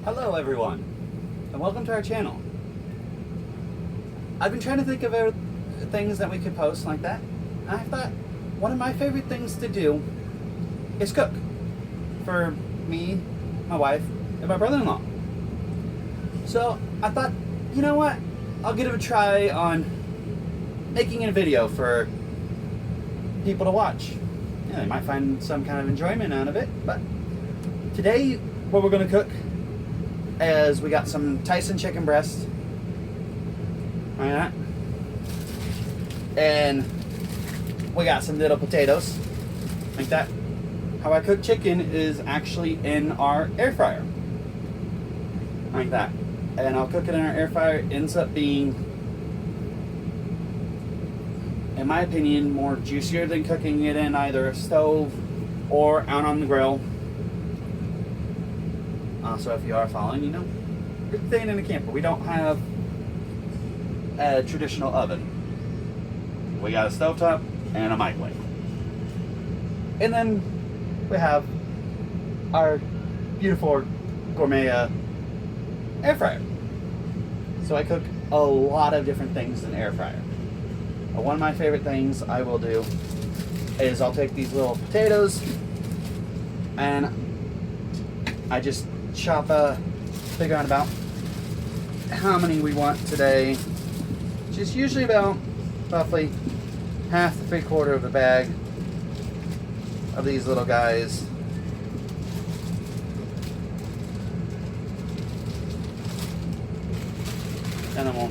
Hello everyone, and welcome to our channel. I've been trying to think of things that we could post like that, and I thought one of my favorite things to do is cook for me, my wife, and my brother-in-law. So I thought, you know what, I'll give it a try on making a video for people to watch. Yeah, they might find some kind of enjoyment out of it, but today what we're going to cook is we got some Tyson chicken breast, like that, and we got some little potatoes, like that. How I cook chicken is actually in our air fryer, like that, and I'll cook it in our air fryer. It ends up being, in my opinion, more juicier than cooking it in either a stove or out on the grill. So if you are following, you know, we're staying in a camper. We don't have a traditional oven. We got a stovetop and a microwave. And then we have our beautiful gourmet air fryer. So I cook a lot of different things in air fryer. One of my favorite things I will do is I'll take these little potatoes and I just chop figure out about how many we want today. Just usually about roughly half to 3/4 of a bag of these little guys. And then we'll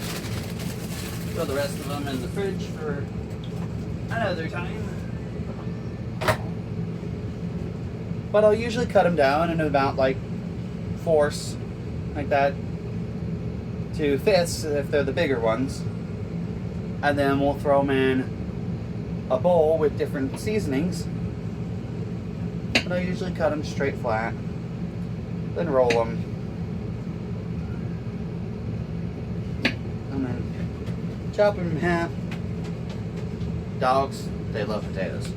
throw the rest of them in the fridge for another time. But I'll usually cut them down in about like fourths, like that, to fifths if they're the bigger ones, and then we'll throw them in a bowl with different seasonings. But I usually cut them straight flat, then roll them, and then chop them in half. Dogs, they love potatoes,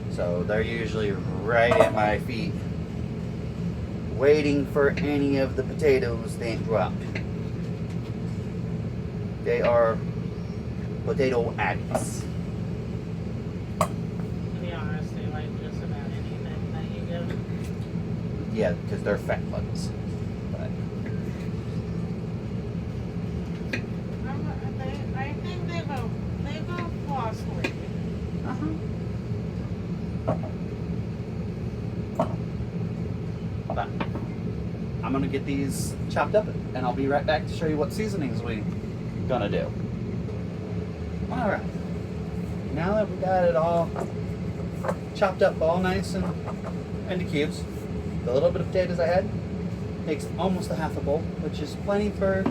so they're usually right at my feet, waiting for any of the potatoes they ain't dropped. They are potato addicts. To be honest, they like just about anything that you give. Yeah, because they're fat bugs. But I think they go costly. But I'm gonna get these chopped up, and I'll be right back to show you what seasonings we gonna do. All right. Now that we got it all chopped up, all nice and into cubes, the little bit of potatoes I had makes almost a half a bowl, which is plenty for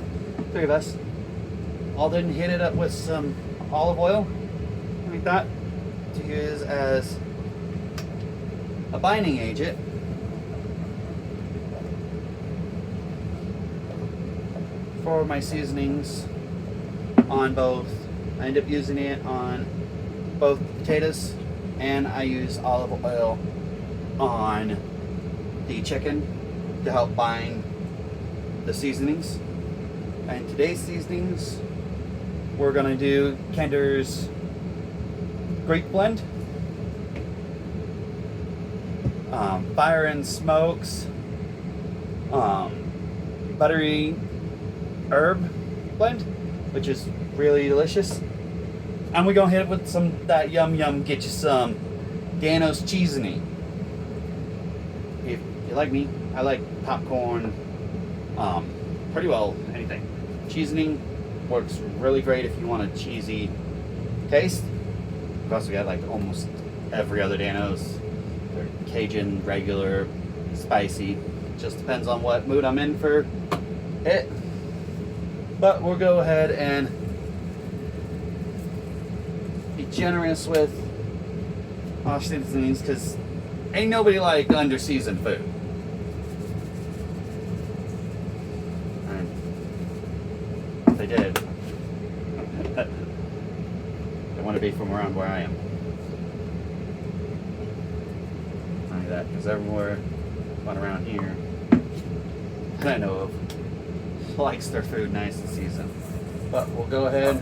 3 of us. I'll then hit it up with some olive oil, like that, to use as a binding agent. For my seasonings on both, I end up using it on both potatoes, and I use olive oil on the chicken to help bind the seasonings. And today's seasonings, we're gonna do Kinder's Greek blend, fire and smokes, buttery herb blend, which is really delicious. And we're gonna hit it with some that yum get you some Dano's seasoning. If you like me, I like popcorn, pretty well anything. Seasoning works really great if you want a cheesy taste. We've also got like almost every other Dano's. They're Cajun, regular, spicy. Just depends on what mood I'm in for it. But we'll go ahead and be generous with our seasonings, because ain't nobody like under-seasoned food. And if they did, they want to be from around where I am. Like that, because everywhere but around here that I know of likes their food nice and seasoned. But we'll go ahead.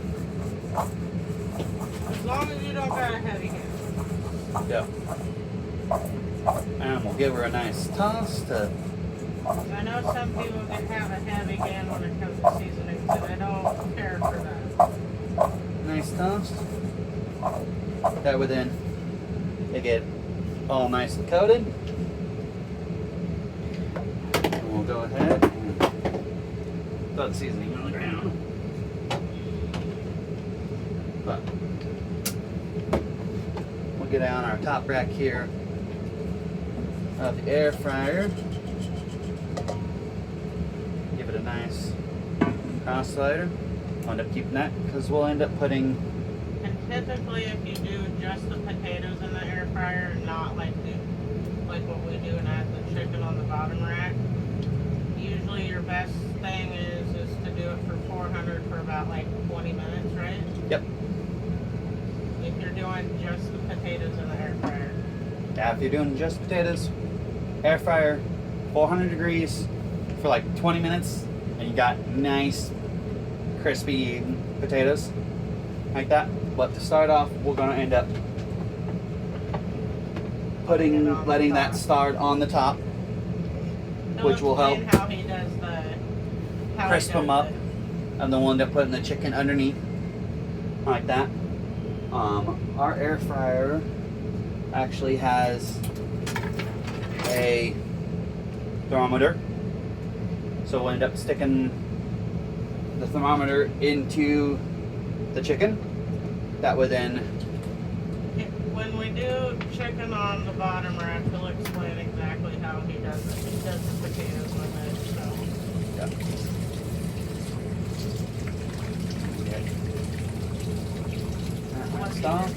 As long as you don't got a heavy hand. Yep. And we'll give her a nice toss to. I know some people can have a heavy hand when it comes to seasonings, and I don't care for that. Nice toast. That way then they get all nice and coated. And we'll go ahead and throw the seasoning on the ground. But we'll get on our top rack here of the air fryer. Give it a nice cross slider. I'll end up keeping that because we'll end up putting. And typically, if you do just the potatoes in the air fryer, not like what we do and add the chicken on the bottom rack, usually your best thing is to do it for 400 for about like 20 minutes, right? Yep. If you're doing just the potatoes in the air fryer. Yeah, if you're doing just potatoes, air fryer, 400 degrees for like 20 minutes, and you got nice, crispy potatoes like that. But to start off, we're gonna end up letting that start on the top, which will help How he does crisp them up, and then we'll end up putting the chicken underneath like that. Our air fryer actually has a thermometer, so we'll end up sticking the thermometer into the chicken. That way then, when we do chicken on the bottom rack, he'll explain exactly how he does it. He does the potatoes with it, so. yeah.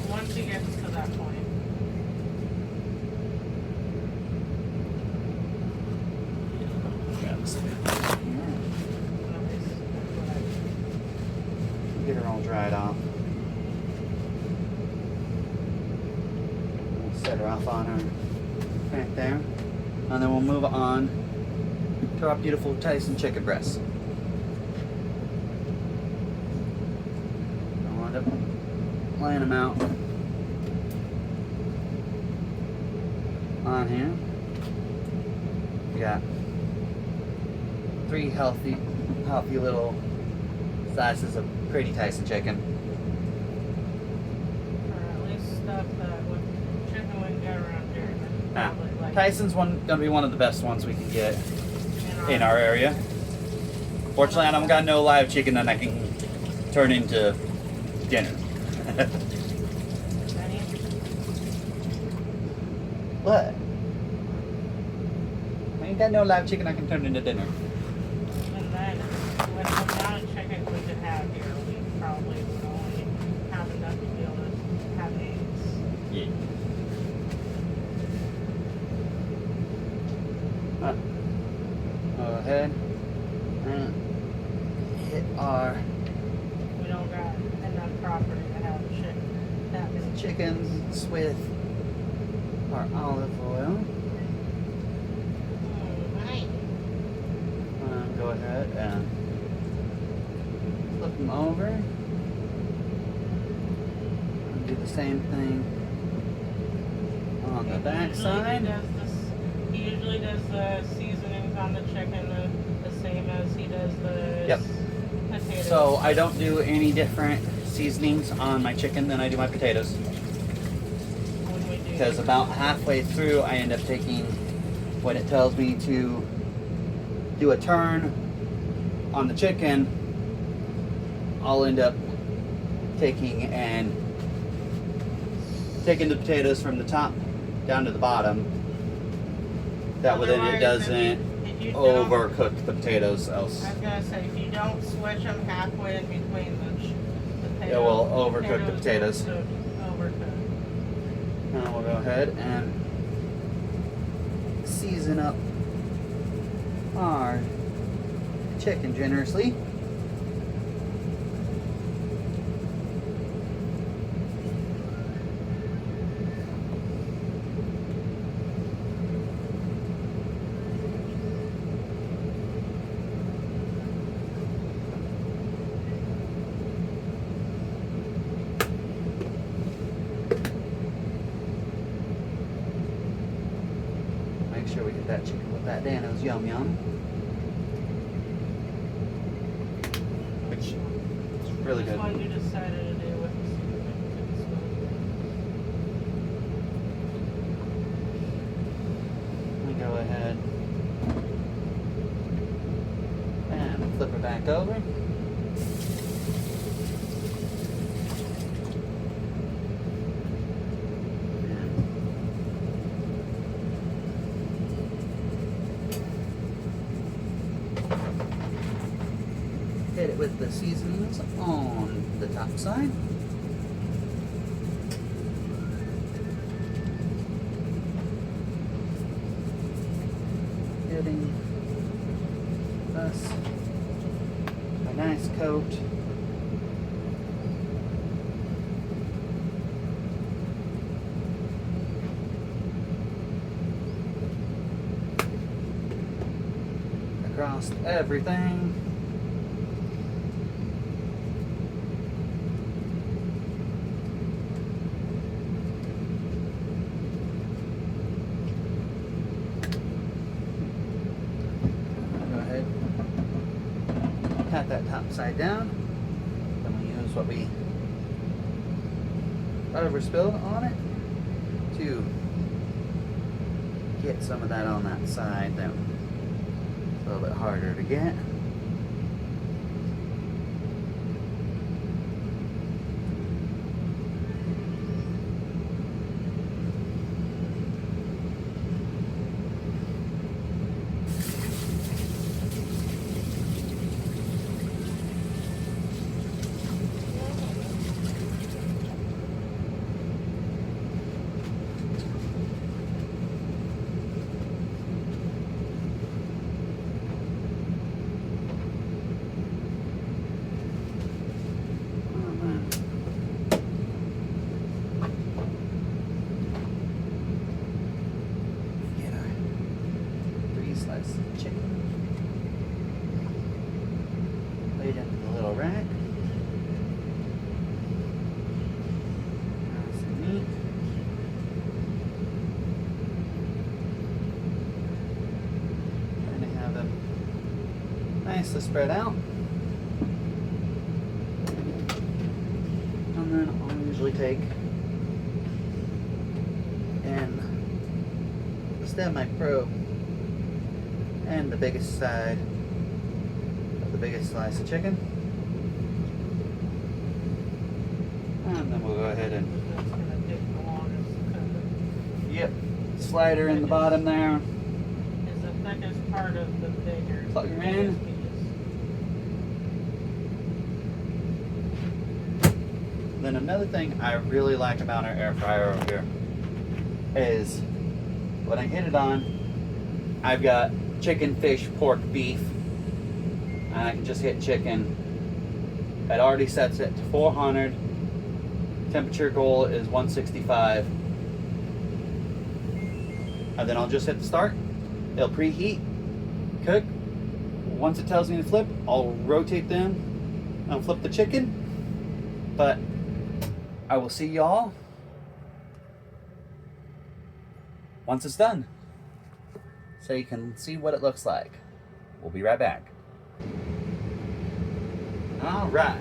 Once he gets to that point. Get her all dried off. We'll set her off on her right there. And then we'll move on to our beautiful Tyson chicken breasts. I'll end up laying them out on here. We got 3 healthy little slices of pretty Tyson chicken. Or at least stuff that with chicken we can get around here. Probably like Tyson's gonna be one of the best ones we can get in our area. Fortunately, I don't got no live chicken that I can turn into dinner. What? I ain't got no live chicken I can turn into dinner. And then, with the amount of chicken we could have here, we probably would only have enough to be able to have eggs. Yeah. Go ahead and hit our We don't got enough property to have that many chickens with our olive oil. Alright. Go ahead and flip them over. And do the same thing on the back side. He usually does the seasonings on the chicken the same as he does the potatoes. So I don't do any different seasonings on my chicken than I do my potatoes. When we do Because about halfway through, I end up taking when it tells me to do a turn on the chicken, I'll end up taking the potatoes from the top down to the bottom. That way then it doesn't if you don't- overcook the potatoes else. I was gonna say, if you don't switch them halfway in between the potatoes, It will overcook the potatoes. Overcook. Now we'll go ahead and season up our chicken generously. make sure we get that chicken with that Dano's Yum Yum. Which is really good. Which one you decided to do with Let me go ahead and flip it back over. Hit it with the seasonings on the top side. Giving us a nice coat. Across everything. Pat that top side down. Then we use what we overspilled on it to get some of that on that side. Then it's a little bit harder to get. Chicken. Laid into the little rack. Nice and neat. Trying to have them nicely spread out. And then I'll usually take and stab my probe and the biggest side of the biggest slice of chicken. And then we'll go ahead and That's gonna take the longest to cook it. yep, slider in the bottom there. Is the thickest part of the bigger. Plug her in. biggest piece. Then another thing I really like about our air fryer over here is when I hit it on, I've got chicken, fish, pork, beef, and I can just hit chicken. It already sets it to 400. Temperature goal is 165. And then I'll just hit the start. It'll preheat, cook. Once it tells me to flip, I'll rotate them and flip the chicken. But I will see y'all once it's done, so you can see what it looks like. We'll be right back. All right.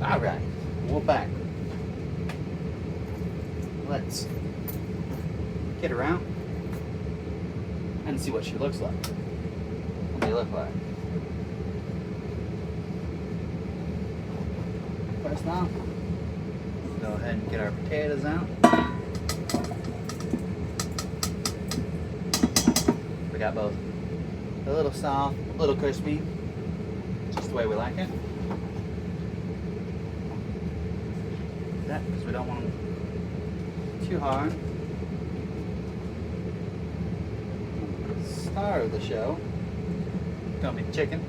All right, we're back. Let's get her out and see what she looks like. What do they look like? First off, go ahead and get our potatoes out. We got both a little soft, a little crispy, just the way we like it. That because we don't want them too hard. Star of the show, gonna be chicken.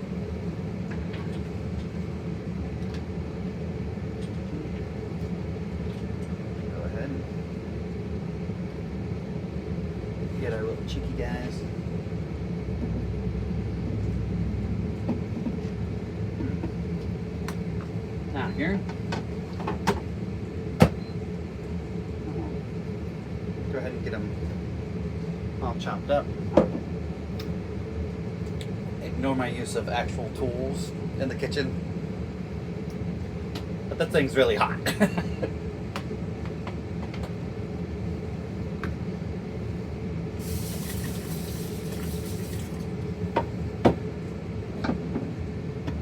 Go ahead and get our little cheeky guys. Now here. Go ahead and get them all chopped up. Ignore my use of actual tools in the kitchen, but that thing's really hot.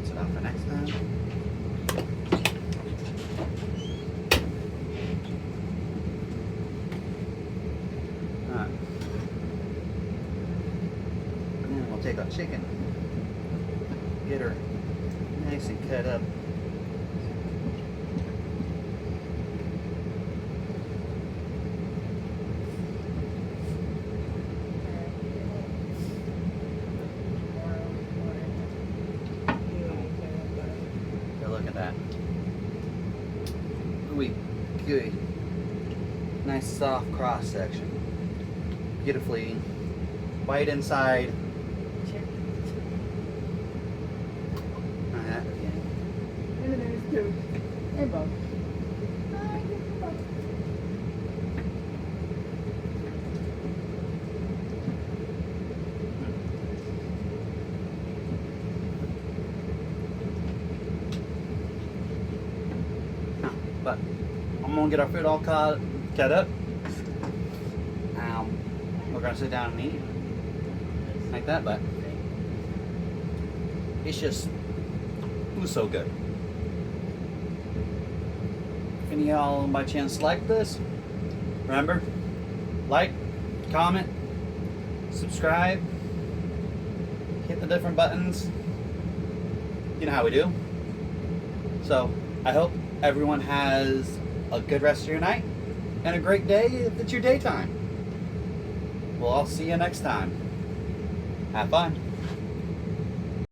Sit out for next time. Alright. And then we'll take our chicken. Get her nice and cut up. Yeah, look at that. Ooey, gooey. Nice soft cross section. Beautifully white inside. Hey, Bob. But I'm gonna get our food all cut up. We're gonna sit down and eat like that, but it's just so good. If any of y'all by chance like this, remember, like, comment, subscribe, hit the different buttons. You know how we do. So I hope everyone has a good rest of your night and a great day if it's your daytime. We'll all see you next time. Have fun.